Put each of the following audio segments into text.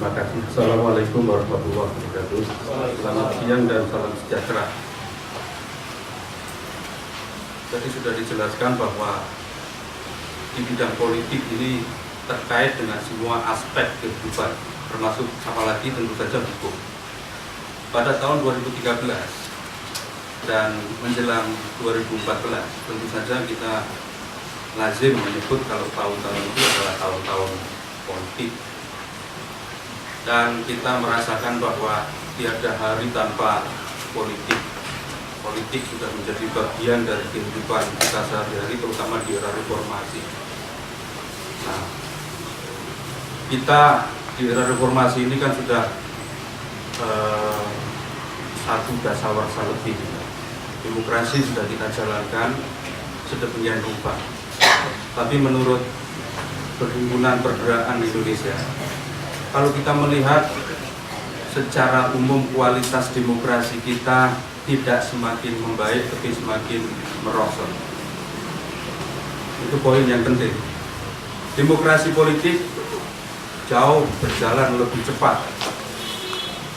Terima kasih. Assalamualaikum warahmatullahi wabarakatuh. Selamat siang dan salam sejahtera. Tadi sudah dijelaskan bahwa di bidang politik ini terkait dengan semua aspek kehidupan, termasuk apalagi tentu saja hukum. Pada tahun 2013 dan menjelang 2014, tentu saja kita lazim menyebut kalau tahun-tahun itu adalah tahun-tahun politik. Dan kita merasakan bahwa tiada hari tanpa politik. Politik sudah menjadi bagian dari kehidupan kita sehari-hari, terutama di era reformasi. Nah, kita di era reformasi ini kan sudah satu dasawarsa lebih. Demokrasi sudah kita jalankan sedemikian rupa. Tapi menurut Perhimpunan Pergerakan Indonesia, kalau kita melihat secara umum kualitas demokrasi kita tidak semakin membaik, tapi semakin merosot. Itu poin yang penting. Demokrasi politik jauh berjalan lebih cepat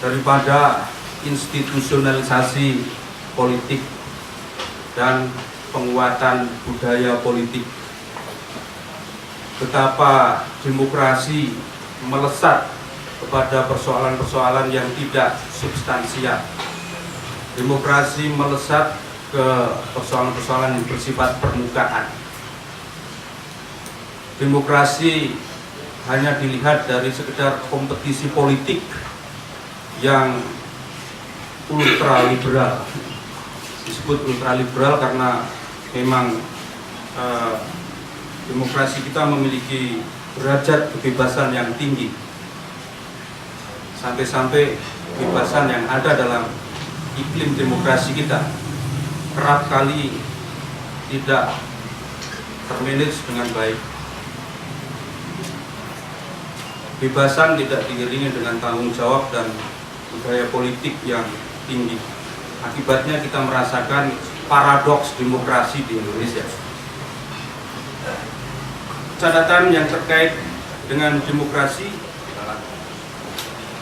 daripada institusionalisasi politik dan penguatan budaya politik. Betapa demokrasi melesat kepada persoalan-persoalan yang tidak substansial. Demokrasi melesat ke persoalan-persoalan yang bersifat permukaan. Demokrasi hanya dilihat dari sekedar kompetisi politik yang ultraliberal. Disebut ultraliberal karena memang demokrasi kita memiliki derajat kebebasan yang tinggi, sampai-sampai kebebasan yang ada dalam iklim demokrasi kita kerap kali tidak termanage dengan baik. Kebebasan tidak diiringi dengan tanggung jawab dan budaya politik yang tinggi. Akibatnya kita merasakan paradoks demokrasi di Indonesia. Catatan yang terkait dengan demokrasi,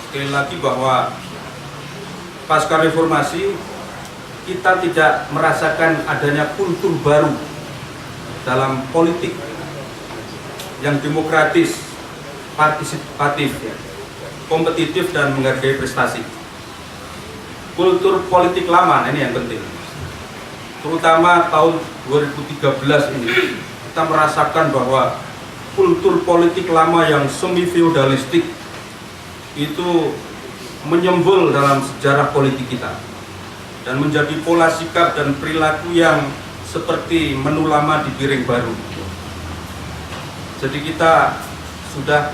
sekali lagi bahwa pasca reformasi kita tidak merasakan adanya kultur baru dalam politik yang demokratis, partisipatif, kompetitif dan menghargai prestasi. Kultur politik lama, ini yang penting, terutama tahun 2013 ini kita merasakan bahwa kultur politik lama yang semi feodalistik itu menyembul dalam sejarah politik kita dan menjadi pola sikap dan perilaku yang seperti menu lama di piring baru. Jadi kita sudah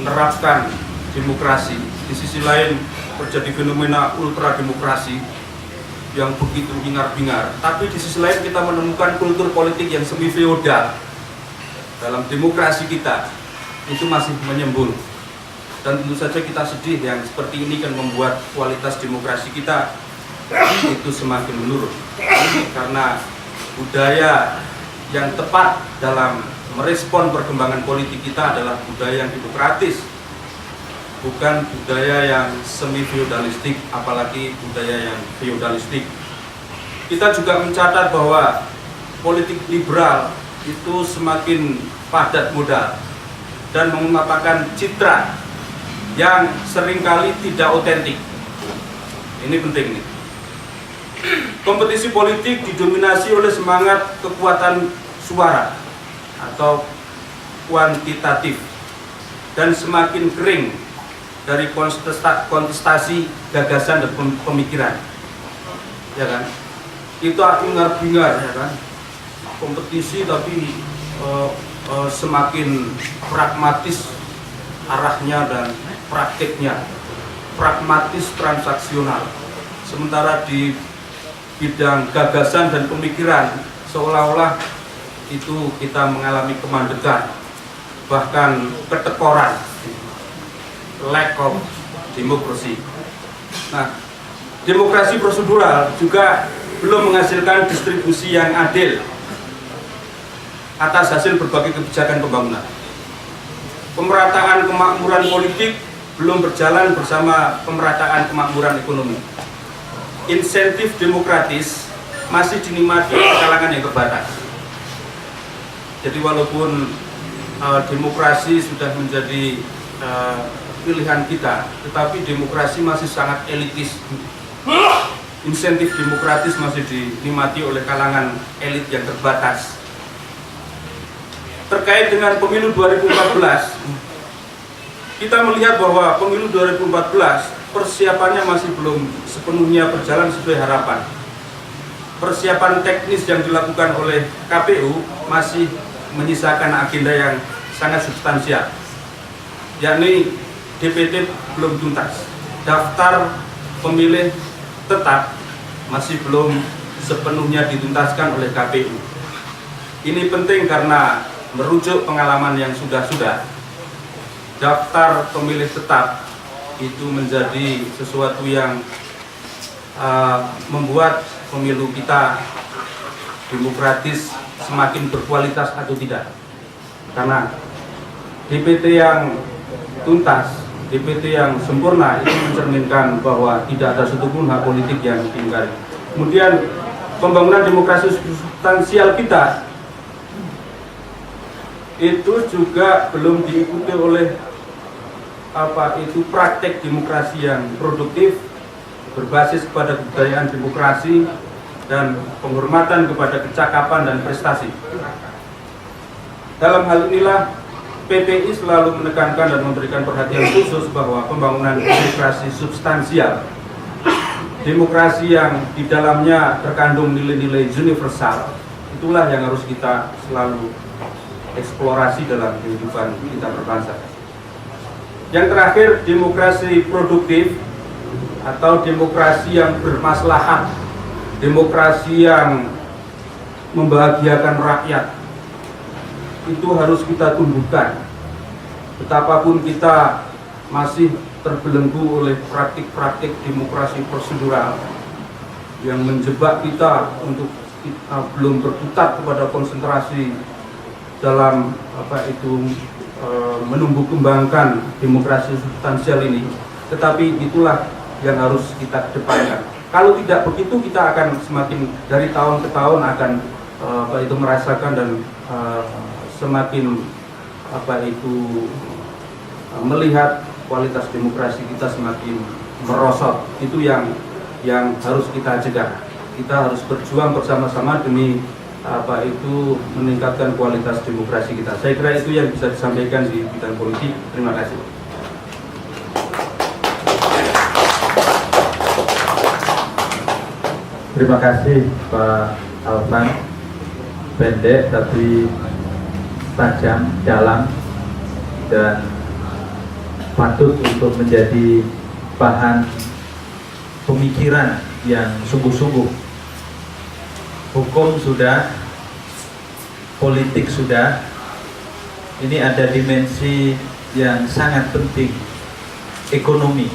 menerapkan demokrasi, di sisi lain terjadi fenomena ultra demokrasi yang begitu bingar-bingar, tapi di sisi lain kita menemukan kultur politik yang semi feodal dalam demokrasi kita itu masih menyembul. Dan tentu saja kita sedih yang seperti ini kan membuat kualitas demokrasi kita itu semakin menurun, karena budaya yang tepat dalam merespon perkembangan politik kita adalah budaya yang demokratis, bukan budaya yang semi feodalistik, apalagi budaya yang feodalistik. Kita juga mencatat bahwa politik liberal itu semakin padat modal dan mengembangkan citra yang seringkali tidak otentik. Ini penting nih. Kompetisi politik didominasi oleh semangat kekuatan suara atau kuantitatif dan semakin kering dari kontestasi gagasan dan pemikiran, ya kan? Itu bingar-bingar, ya kan? Kompetisi tapi semakin pragmatis arahnya dan praktiknya, pragmatis transaksional. Sementara di bidang gagasan dan pemikiran seolah-olah itu kita mengalami kemandekan, bahkan ketekoran, lack of democracy. Nah, demokrasi prosedural juga belum menghasilkan distribusi yang adil atas hasil berbagai kebijakan pembangunan. Pemerataan kemakmuran politik belum berjalan bersama pemerataan kemakmuran ekonomi. Insentif demokratis masih dinikmati oleh kalangan yang terbatas. Jadi walaupun demokrasi sudah menjadi pilihan kita, tetapi demokrasi masih sangat elitis. Insentif demokratis masih dinikmati oleh kalangan elit yang terbatas. Terkait dengan pemilu 2014, kita melihat bahwa pemilu 2014 persiapannya masih belum sepenuhnya berjalan sesuai harapan. Persiapan teknis yang dilakukan oleh KPU masih menyisakan agenda yang sangat substansial, yakni DPT belum tuntas, daftar pemilih tetap masih belum sepenuhnya dituntaskan oleh KPU. Ini penting karena merujuk pengalaman yang sudah-sudah, daftar pemilih tetap itu menjadi sesuatu yang membuat pemilu kita demokratis semakin berkualitas atau tidak. Karena DPT yang tuntas, DPT yang sempurna itu mencerminkan bahwa tidak ada satupun hak politik yang diingkari. Kemudian pembangunan demokrasi substansial kita itu juga belum diikuti oleh praktek demokrasi yang produktif, berbasis pada kebudayaan demokrasi dan penghormatan kepada kecakapan dan prestasi. Dalam hal inilah PPI selalu menekankan dan memberikan perhatian khusus bahwa pembangunan demokrasi substansial, demokrasi yang di dalamnya terkandung nilai-nilai universal, itulah yang harus kita selalu eksplorasi dalam kehidupan kita berbangsa. Yang terakhir, demokrasi produktif atau demokrasi yang bermaslahat, demokrasi yang membahagiakan rakyat, itu harus kita tumbuhkan. Betapapun kita masih terbelenggu oleh praktik-praktik demokrasi prosedural yang menjebak kita untuk belum berkutat kepada konsentrasi dalam menumbuh kembangkan demokrasi substansial ini, tetapi itulah yang harus kita kedepankan. Kalau tidak begitu, kita akan semakin dari tahun ke tahun akan merasakan dan semakin melihat kualitas demokrasi kita semakin merosot. Itu yang harus kita cegah. Kita harus berjuang bersama-sama demi meningkatkan kualitas demokrasi kita. Saya kira itu yang bisa disampaikan di bidang politik. Terima kasih. Terima kasih Pak Alvan. Pendek tapi tajam, dalam, dan patut untuk menjadi bahan pemikiran yang sungguh-sungguh. Hukum sudah, politik sudah, ini ada dimensi yang sangat penting, ekonomi.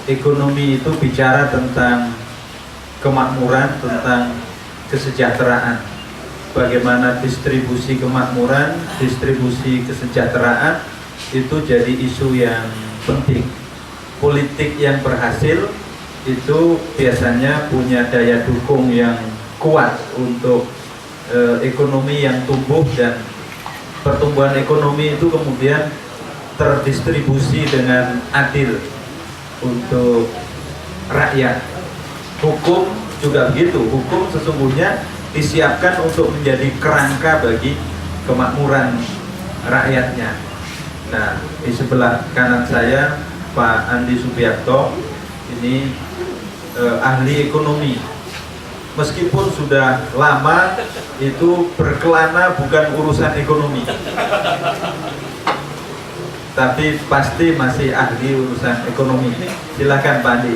Ekonomi itu bicara tentang kemakmuran, tentang kesejahteraan. Bagaimana distribusi kemakmuran, distribusi kesejahteraan itu jadi isu yang penting. Politik yang berhasil itu biasanya punya daya dukung yang kuat untuk ekonomi yang tumbuh, dan pertumbuhan ekonomi itu kemudian terdistribusi dengan adil untuk rakyat. Hukum juga begitu. Hukum sesungguhnya disiapkan untuk menjadi kerangka bagi kemakmuran rakyatnya. Nah, di sebelah kanan saya Pak Andi Subiakto, ini ahli ekonomi. Meskipun sudah lama itu berkelana bukan urusan ekonomi, tapi pasti masih ahli urusan ekonomi. Silakan Pak Andi.